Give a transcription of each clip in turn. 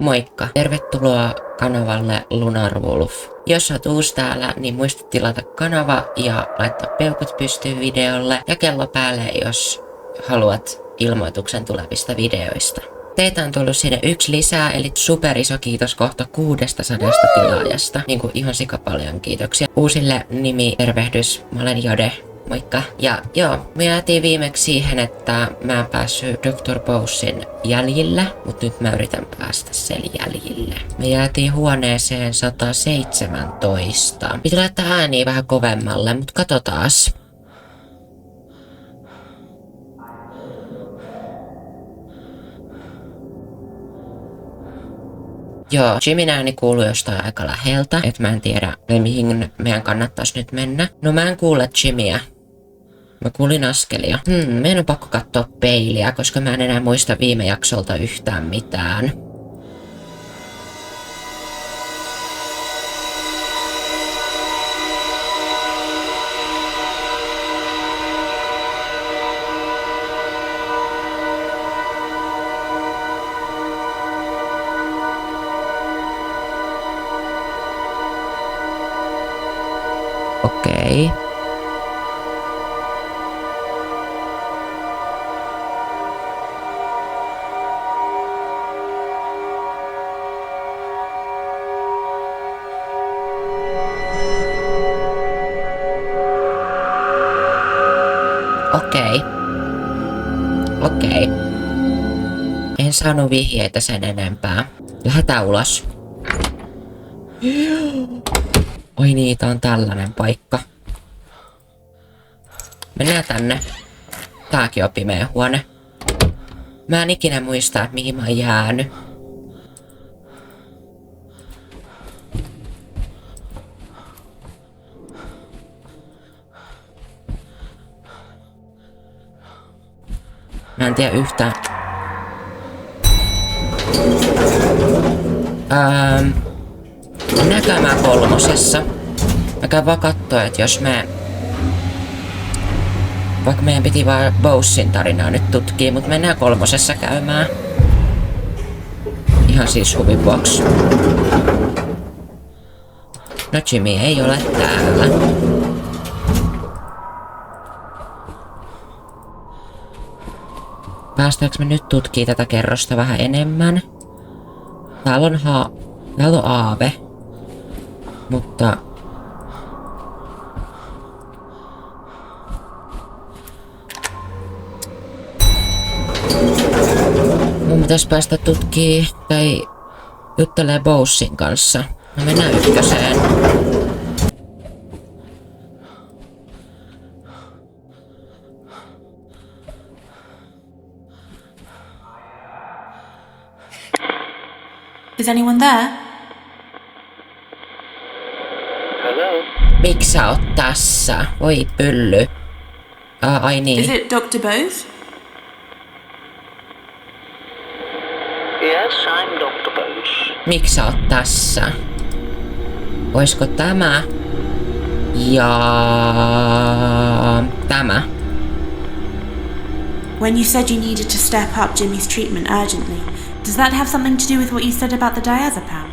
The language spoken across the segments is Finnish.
Moikka! Tervetuloa kanavalle Lunar Wolf. Jos oot uusi täällä, niin muista tilata kanava ja laittaa peukut pystyyn videolle ja kello päälle, jos haluat ilmoituksen tulevista videoista. Teitä on tullut sinne 1 lisää, eli super iso kiitos kohta 600 tilaajasta. Niinku ihan sikapaljon kiitoksia. Uusille nimi tervehdys, mä olen Jode. Moikka. Ja joo, me jäätiin viimeksi siihen, että mä en päässyt Dr. Bowsin jäljille, mutta nyt mä yritän päästä sen jäljille. Me jäätiin huoneeseen 117. Pitää laittaa ääniä vähän kovemmalle, mutta katsotaas. Joo, Jimin ääni kuuluu jostain aika läheltä, et mä en tiedä mihin meidän kannattaisi nyt mennä. No mä en kuule Jimiä. Mä kuulin askelia. Meidän on pakko katsoa peiliä, koska mä en enää muista viime jaksolta yhtään mitään. Okei. Okei. En saanut vihjeitä sen enempää. Lähdetään ulos. Oi niin, tää on tällainen paikka. Mennään tänne. Tääkin on pimeä huone. Mä en ikinä muista, että mihin mä oon jäänyt. Mä en tiedä yhtään. Mennään käymään 3. Mä käyn vaan kattoo, että jos vaikka meidän piti vaan Bowsin tarinaa nyt tutkia, mutta mennään 3. käymään. Ihan siis huvin vuoksi. No Jimmy ei ole täällä. Päästäänkö me nyt tutkii tätä kerrosta vähän enemmän? Täällä on aave. Mutta mun pitäisi päästä tutkii tai juttelee Bowsin kanssa. No mennään 1. Is anyone there? Hello? Miksi sä oot tässä? Voi pylly. Ai niin. Is it Dr. Bose? Yes, I'm Dr. Bose. Miksi sä oot tässä? Oisko tämä? Ja tämä? When you said you needed to step up Jimmy's treatment urgently, does that have something to do with what you said about the diazepam?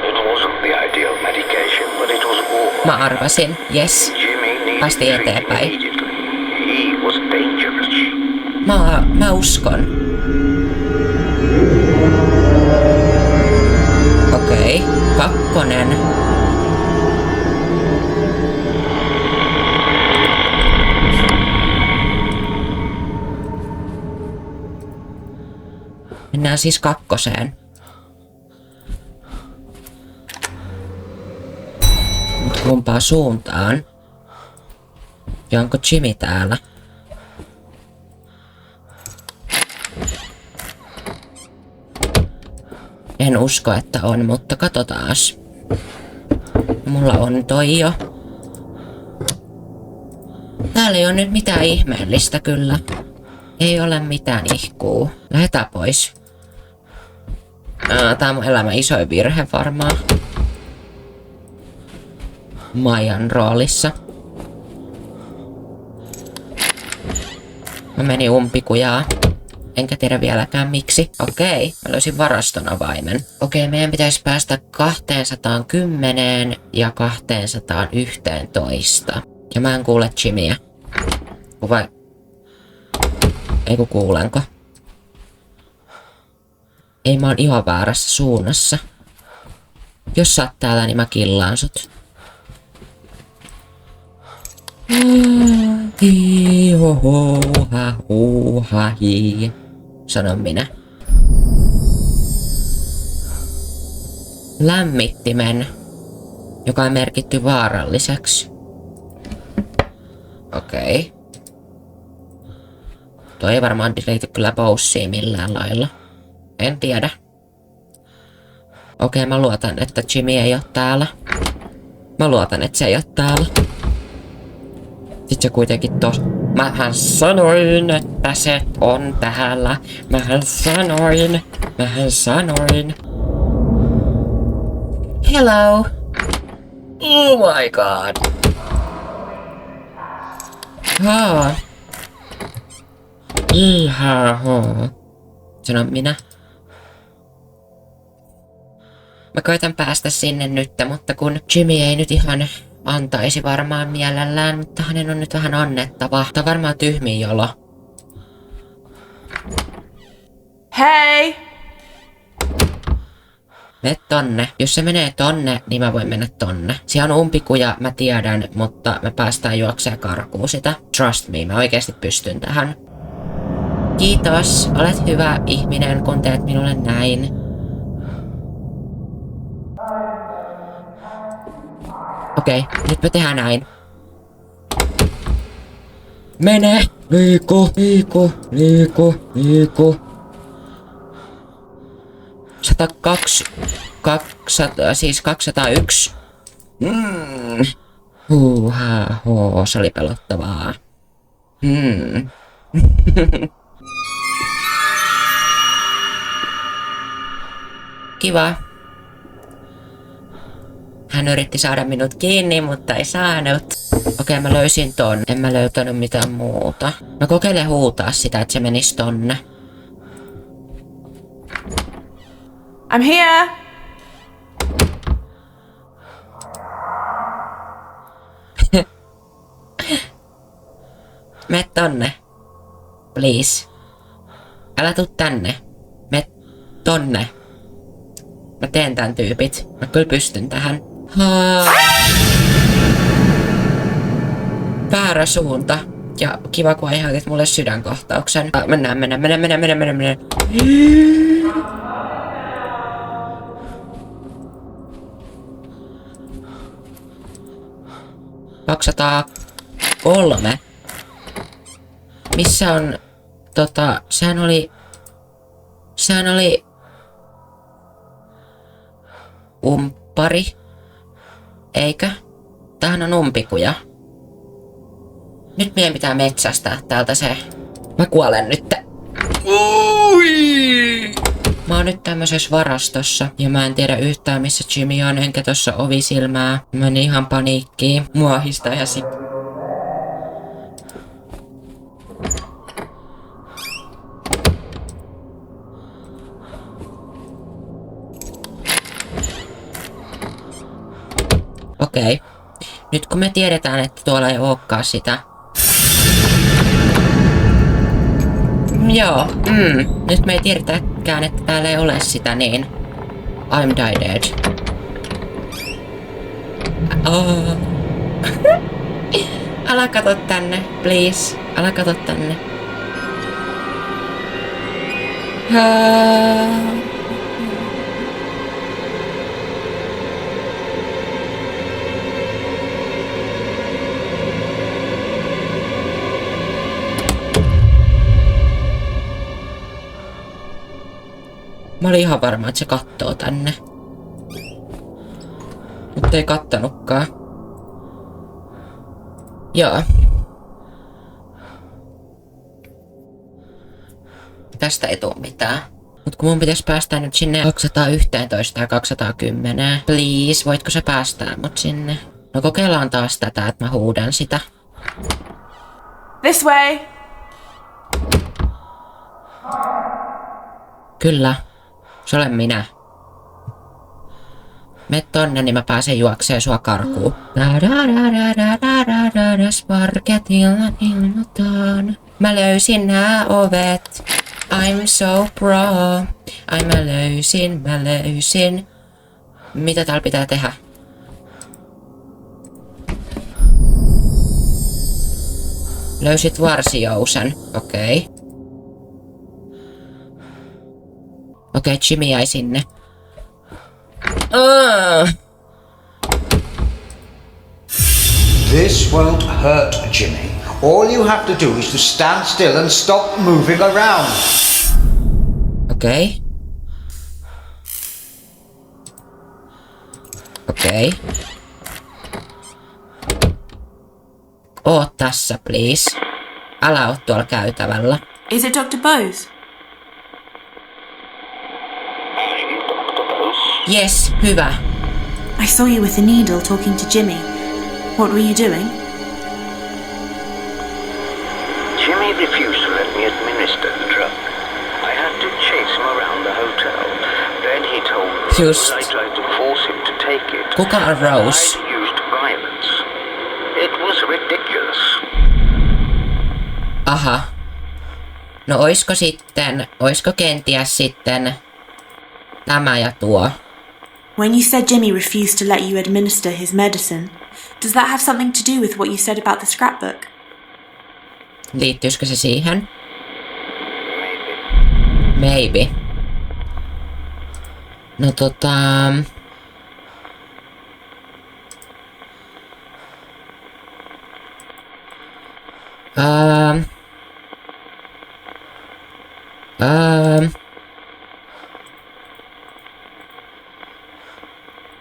It wasn't the ideal medication, but it was all. Mä arvasin. Yes. Jimmy needed Päästiin treatment eteenpäin. immediately. He was dangerous. Mä uskon. Okei. 2. Mennään siis 2. Mut kumpaan suuntaan? Ja onko Jimmy täällä? En usko, että on, mutta katsotaas. Mulla on toi jo. Täällä ei ole nyt mitään ihmeellistä kyllä. Ei ole mitään ihkuu. Lähetään pois. Tää on mun elämän isoin virhe varmaan. Maijan roolissa. Mä menin umpikujaa. enkä tiedä vieläkään miksi. Okei, mä löysin varaston avaimen. Okei, meidän pitäisi päästä 210 ja 211. Ja mä en kuule Jimmyä. Vai... Eiku kuulenko? Ei, mä oon ihan väärässä suunnassa. Jos sä oot täällä, niin mä killaan sut. Sanon minä. Lämmittimen, joka on merkitty vaaralliseksi. Okei. Toi ei varmaan liity kyllä bossiin millään lailla. En tiedä. Okei, mä luotan, että Jimmy ei oo täällä. Mä luotan, että se ei oo täällä. Sit se kuitenkin Mähän sanoin, että se on täällä. Mähän sanoin. Hello. Oh my god. Sanon minä. Mä koitan päästä sinne nyt, mutta kun Jimmy ei nyt ihan antaisi varmaan mielellään, mutta hänen on nyt vähän annettava. Tää on varmaan tyhmin jolo. Hey! Mene tonne. Jos se menee tonne, niin mä voin mennä tonne. Siellä on umpikuja, mä tiedän, mutta me päästään juokseen karkuun sitä. Trust me, mä oikeesti pystyn tähän. Kiitos, olet hyvä ihminen, kun teet minulle näin. Okei, nyt me tehdään näin. Mene! Liiku! 102... 200, siis 201. Se oli pelottavaa. Kiva. Hän yritti saada minut kiinni, mutta ei saanut. Okei, mä löysin ton. En mä löytänyt mitään muuta. Mä kokeilen huutaa sitä, että se menisi tonne. I'm here! Mene tonne. Please. Älä tuu tänne. Mene tonne. Mä teen tän tyypit. Mä kyllä pystyn tähän. Väärä suunta. Ja kiva, kun aiheutit mulle sydänkohtauksen. Mennään. 203. Missä on... Sehän oli... Umppari. Eikö? Tämähän on umpikuja. Nyt meidän pitää metsästää täältä se. Mä kuolen nyt. Mä oon nyt tämmöisessä varastossa ja mä en tiedä yhtään missä Jimmy on, enkä tossa ovisilmää. Mä menin ihan paniikkiin. Mua ahistaa ihan Okei. Nyt kun me tiedetään, että tuolla ei olekaan sitä. Joo, nyt me ei tiedetäkään, että täällä ei ole sitä, niin... I'm dead. Älä kato tänne, please. Älä kato tänne. Mä olin ihan varma, että se kattoo tänne. Mutta ei kattanutkaan. Joo. Tästä ei tuu mitään. Mut kun mun pitäis päästä nyt sinne 211 ja 210. Please, voitko sä päästää mut sinne? No kokeillaan taas tätä, että mä huudan sitä. This way! Kyllä, se olen minä. Mene tonne, niin mä pääsen juokseen sua karkuun. Sparketilla ilmoitan. Mä löysin nää ovet. I'm so pro. Ai mä löysin. Mitä täällä pitää tehdä? Löysit varsijousen. Okei. Okei, Jimmy jäi sinne. This won't hurt Jimmy. All you have to do is to stand still and stop moving around. Okei. Oot tässä, please. Älä oo tuolla käytävällä. Is it Dr. Bose? Yes, hyvä. I saw you with the needle talking to Jimmy. What were you doing? Jimmy refused to let me administer the drug. I had to chase him around the hotel. Then he told me Just. that I tried to force him to take it. Kuka on Rose? I used violence. It was ridiculous. Aha. No oisko kenties sitten tämä ja tuo? When you said Jimmy refused to let you administer his medicine, does that have something to do with what you said about the scrapbook? Liittyisikö se siihen? Maybe. Maybe.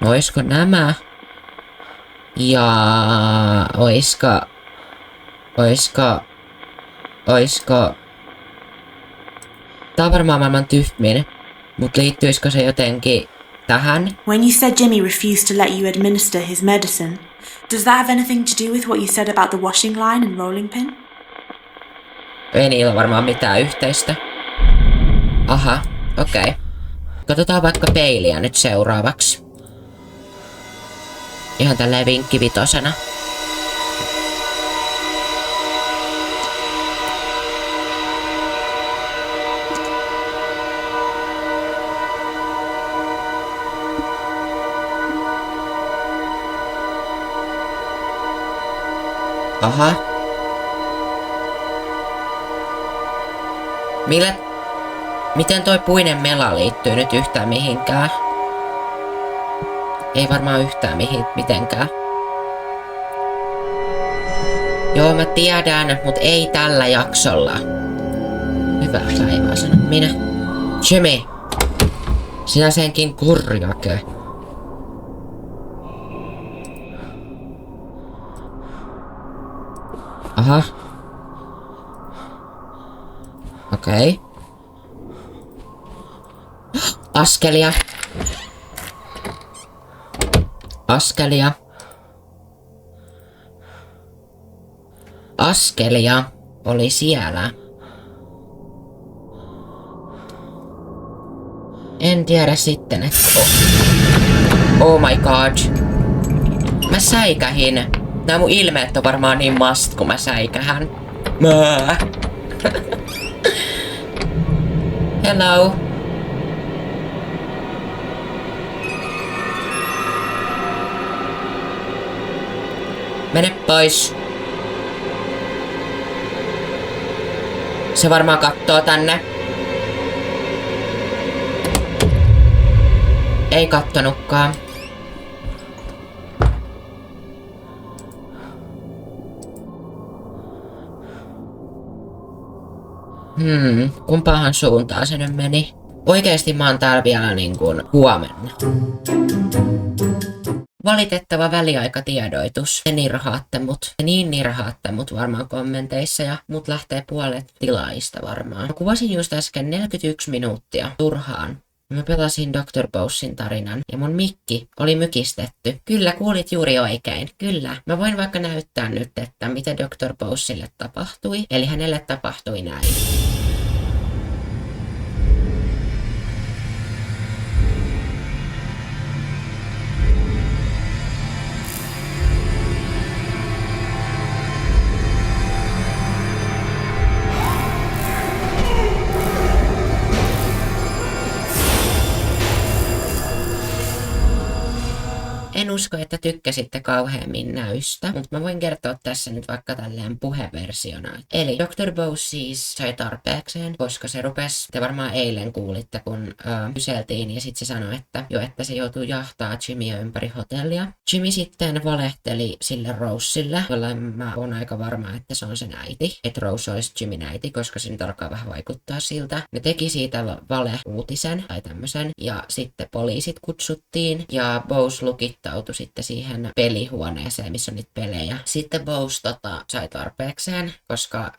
No oisko nämä? Ja oisko tää on varmaan maailman tyhmin, mut liittyisikö se jotenkin tähän? When you said Jimmy refused to let you administer his medicine, does that have anything to do with what you said about the washing line and rolling pin? Ei niillä ole varmaan mitään yhteistä. Aha, okei. Katsotaan vaikka peiliä nyt seuraavaksi. Ihan tälleen vinkkivitosena. Aha. Miten toi puinen mela liittyy nyt yhtään mihinkään? Ei varmaan yhtään mitenkään. Joo, mä tiedän, mut ei tällä jaksolla. Hyvää päivää, sanon minä. Jimmy! Sinä senkin kurjake. Aha. Okei. Askelia. Askelia oli siellä. En tiedä sitten, että... Oh my god. Mä säikähin. Nää mun ilmeet on varmaan niin mast, kun mä säikähän. Hello. Mene pois. Se varmaan kattoo tänne. Ei kattonutkaan. Kumpaahan suuntaan se nyt meni? Oikeesti mä oon täällä vielä niin kuin huomenna. Valitettava väliaikatiedoitus. Te nirhaatte mut varmaan kommenteissa ja mut lähtee puolet tilaajista varmaan. Mä kuvasin just äsken 41 minuuttia turhaan. Mä pelasin Dr. Bosein tarinan ja mun mikki oli mykistetty. Kyllä, kuulit juuri oikein. Kyllä. Mä voin vaikka näyttää nyt, että mitä Dr. Boselle tapahtui. Eli hänelle tapahtui näin. usko, että tykkäsitte kauheammin näystä, mutta mä voin kertoa tässä nyt vaikka tälleen puheversiona. Eli Dr. Bose siis sai tarpeekseen, koska se rupesi, te varmaan eilen kuulitte, kun kyseltiin, ja sitten se sanoi, että se joutuu jahtaa Jimmyä ympäri hotellia. Jimmy sitten valehteli sille Roselle, jolla mä oon aika varma, että se on sen äiti, että Rose olisi Jimmyn äiti, koska se nyt alkaa vähän vaikuttaa siltä. Ne teki siitä valeuutisen tai tämmösen, ja sitten poliisit kutsuttiin, ja Bose lukittautui sitten siihen pelihuoneeseen, missä on niitä pelejä. Sitten Bose sai tarpeekseen, koska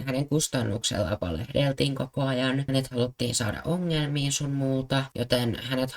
hänen kustannuksellaan valehdeltiin koko ajan. Hänet haluttiin saada ongelmiin sun muuta, joten hänet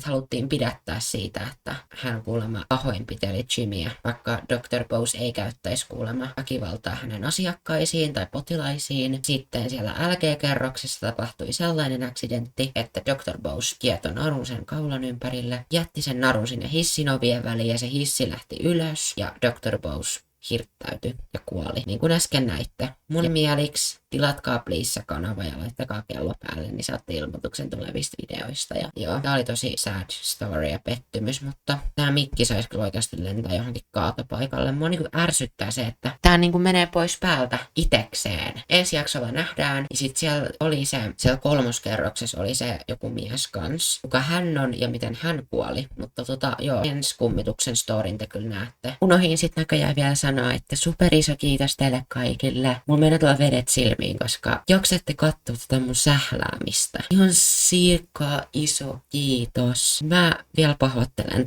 haluttiin pidättää siitä, että hän kuulemma pahoinpiteli Jimmyä, vaikka Dr. Bose ei käyttäisi kuulemma väkivaltaa hänen asiakkaisiin tai potilaisiin. Sitten siellä LG-kerroksessa tapahtui sellainen accidentti, että Dr. Bose kietoi narun sen kaulan ympärille, jätti sen narun sinne hissin ovien väliin ja se hissi lähti ylös ja Dr. Bose hirttäytyi ja kuoli. Niin kuin äsken näitte. Mun mieliksi tilatkaa Please-kanava ja laittakaa kello päälle, niin saatte ilmoituksen tulevista videoista. Ja joo, tää oli tosi sad story ja pettymys, mutta tää mikki saisi kyllä oikeasti lentää johonkin kaatopaikalle. Mua niinku ärsyttää se, että tää niinku menee pois päältä itekseen. Ensi jaksolla nähdään, ja sit siellä kolmoskerroksessa oli se joku mies kans, kuka hän on ja miten hän kuoli. Mutta joo, ensi kummituksen storin te kyllä näette. Unohin sit näköjään vielä sanoa, että super iso kiitos teille kaikille. Mulla menee tuolla vedet silmiin, koska joksette katsoa tätä mun sähläämistä. Ihan sika iso kiitos. Mä vielä pahoittelen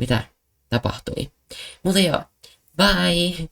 mitä tapahtui. Mutta joo, bye!